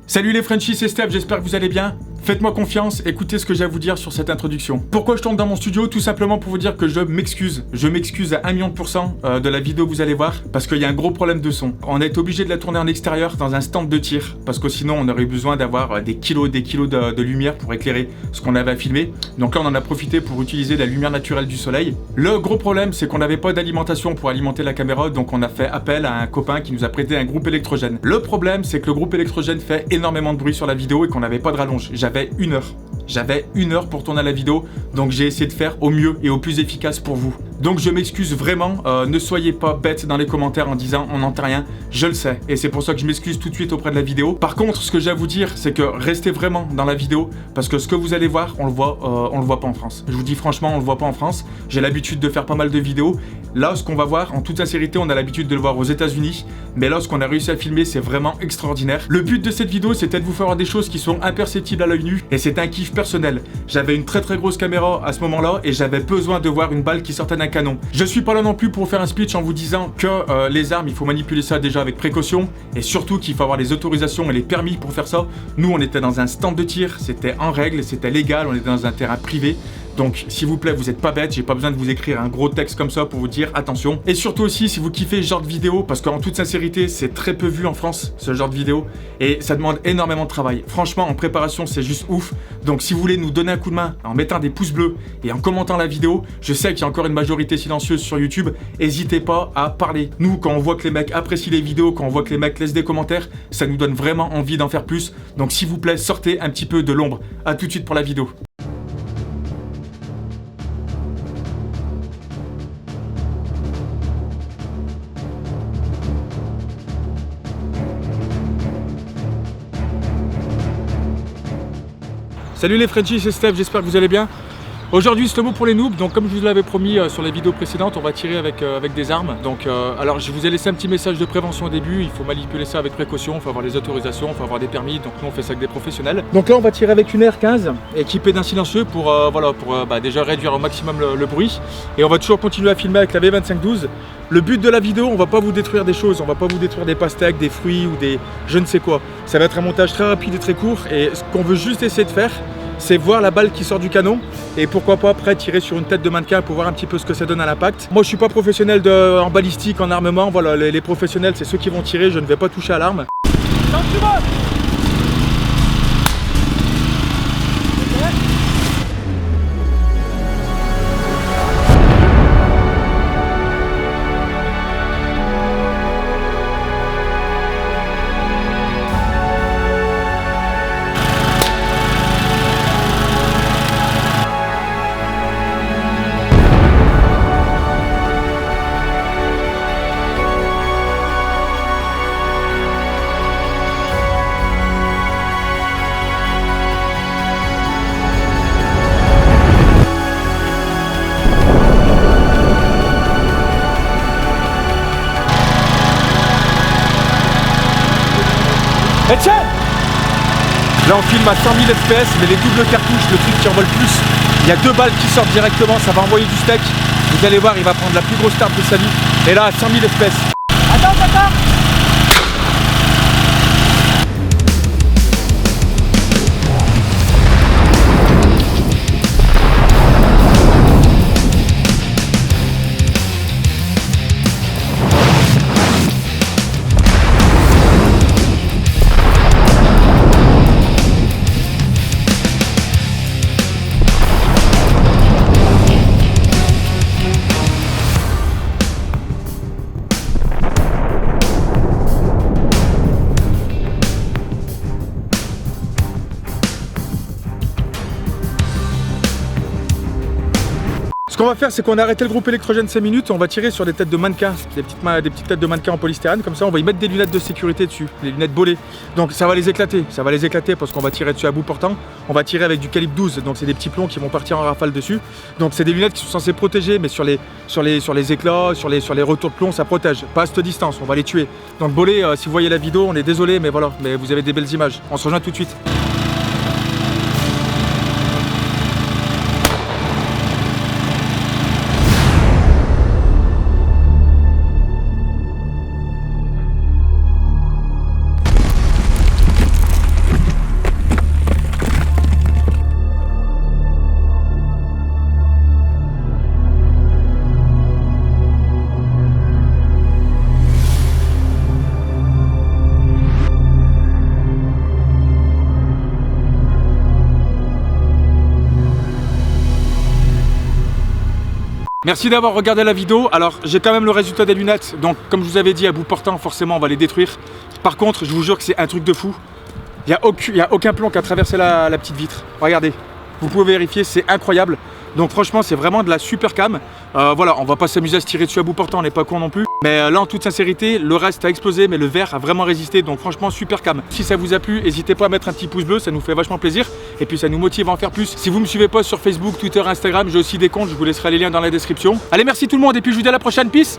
Salut les Frenchies, c'est Steph, j'espère que vous allez bien. Faites-moi confiance, écoutez ce que j'ai à vous dire sur cette introduction. Pourquoi je tombe dans mon studio? Tout simplement pour vous dire que je m'excuse. Je m'excuse à 1 million % de la vidéo que vous allez voir, parce qu'il y a un gros problème de son. On a été obligé de la tourner en extérieur dans un stand de tir, parce que sinon on aurait eu besoin d'avoir des kilos de lumière pour éclairer ce qu'on avait à filmer. Donc là on en a profité pour utiliser la lumière naturelle du soleil. Le gros problème c'est qu'on n'avait pas d'alimentation pour alimenter la caméra, donc on a fait appel à un copain qui nous a prêté un groupe électrogène. Le problème c'est que le groupe électrogène fait énormément de bruit sur la vidéo et qu'on n'avait pas de rallonge. J'avais 1 heure. J'avais 1 heure pour tourner la vidéo, donc j'ai essayé de faire au mieux et au plus efficace pour vous. Donc je m'excuse vraiment, ne soyez pas bêtes dans les commentaires en disant on n'entend rien, je le sais, et c'est pour ça que je m'excuse tout de suite auprès de la vidéo. Par contre, ce que j'ai à vous dire, c'est que restez vraiment dans la vidéo, parce que ce que vous allez voir, on le voit pas en France. Je vous dis franchement, on le voit pas en France. J'ai l'habitude de faire pas mal de vidéos. Là, ce qu'on va voir, en toute sincérité, on a l'habitude de le voir aux États-Unis, mais là, ce qu'on a réussi à filmer, c'est vraiment extraordinaire. Le but de cette vidéo, c'était de vous faire des choses qui sont imperceptibles à l'œil nu, et c'est un kiff personnel. J'avais une très grosse caméra à ce moment-là, et j'avais besoin de voir une balle qui sortait d'un canon. Je suis pas là non plus pour faire un speech en vous disant que les armes, il faut manipuler ça déjà avec précaution, et surtout qu'il faut avoir les autorisations et les permis pour faire ça. Nous, on était dans un stand de tir, c'était en règle, c'était légal, on était dans un terrain privé. Donc, s'il vous plaît, vous êtes pas bêtes, j'ai pas besoin de vous écrire un gros texte comme ça pour vous dire attention. Et surtout aussi, si vous kiffez ce genre de vidéo, parce qu'en toute sincérité, c'est très peu vu en France, ce genre de vidéo, et ça demande énormément de travail. Franchement, en préparation, c'est juste ouf. Donc, si vous voulez nous donner un coup de main en mettant des pouces bleus et en commentant la vidéo, je sais qu'il y a encore une majorité silencieuse sur YouTube, n'hésitez pas à parler. Nous, quand on voit que les mecs apprécient les vidéos, quand on voit que les mecs laissent des commentaires, ça nous donne vraiment envie d'en faire plus. Donc, s'il vous plaît, sortez un petit peu de l'ombre. À tout de suite pour la vidéo. Salut les Frenchies, c'est Steph, j'espère que vous allez bien. Aujourd'hui, c'est le mot pour les noobs. Donc, comme je vous l'avais promis sur les vidéos précédentes, on va tirer avec des armes. Donc, alors, je vous ai laissé un petit message de prévention au début. Il faut manipuler ça avec précaution. Il faut avoir les autorisations, il faut avoir des permis. Donc, nous, on fait ça avec des professionnels. Donc là, on va tirer avec une R15 équipée d'un silencieux pour, déjà réduire au maximum le bruit. Et on va toujours continuer à filmer avec la V2512. Le but de la vidéo, on va pas vous détruire des choses. On va pas vous détruire des pastèques, des fruits ou des je ne sais quoi. Ça va être un montage très rapide et très court. Et ce qu'on veut juste essayer de faire, c'est voir la balle qui sort du canon et pourquoi pas après tirer sur une tête de mannequin pour voir un petit peu ce que ça donne à l'impact. Moi je suis pas professionnel en balistique, en armement, voilà, les professionnels c'est ceux qui vont tirer, je ne vais pas toucher à l'arme. Et tiens! Là on filme à 100 000 fps, mais les doubles cartouches, le truc qui envoie le plus, il y a 2 balles qui sortent directement, ça va envoyer du steak. Vous allez voir, il va prendre la plus grosse tarte de sa vie. Et là à 100 000 fps. Attends! Ce qu'on va faire, c'est qu'on a arrêté le groupe électrogène 5 minutes, on va tirer sur des têtes de mannequins, des petites têtes de mannequins en polystyrène, comme ça on va y mettre des lunettes de sécurité dessus, des lunettes bolées. Donc ça va les éclater parce qu'on va tirer dessus à bout portant. On va tirer avec du calibre 12, donc c'est des petits plombs qui vont partir en rafale dessus. Donc c'est des lunettes qui sont censées protéger, mais sur les éclats, sur les retours de plomb, ça protège. Pas à cette distance, on va les tuer. Donc bolé, si vous voyez la vidéo, on est désolé, mais voilà, mais vous avez des belles images. On se rejoint tout de suite. Merci d'avoir regardé la vidéo. Alors j'ai quand même le résultat des lunettes. Donc comme je vous avais dit, à bout portant, forcément on va les détruire. Par contre, je vous jure que c'est un truc de fou. Il n'y a aucun plomb qui a traversé la petite vitre. Regardez, vous pouvez vérifier, c'est incroyable. Donc franchement, c'est vraiment de la super cam. Voilà, on va pas s'amuser à se tirer dessus à bout portant, on n'est pas con non plus. Mais là, en toute sincérité, le reste a explosé, mais le verre a vraiment résisté. Donc franchement, super cam. Si ça vous a plu, n'hésitez pas à mettre un petit pouce bleu, ça nous fait vachement plaisir. Et puis ça nous motive à en faire plus. Si vous me suivez pas sur Facebook, Twitter, Instagram, j'ai aussi des comptes, je vous laisserai les liens dans la description. Allez, merci tout le monde, et puis je vous dis à la prochaine, peace.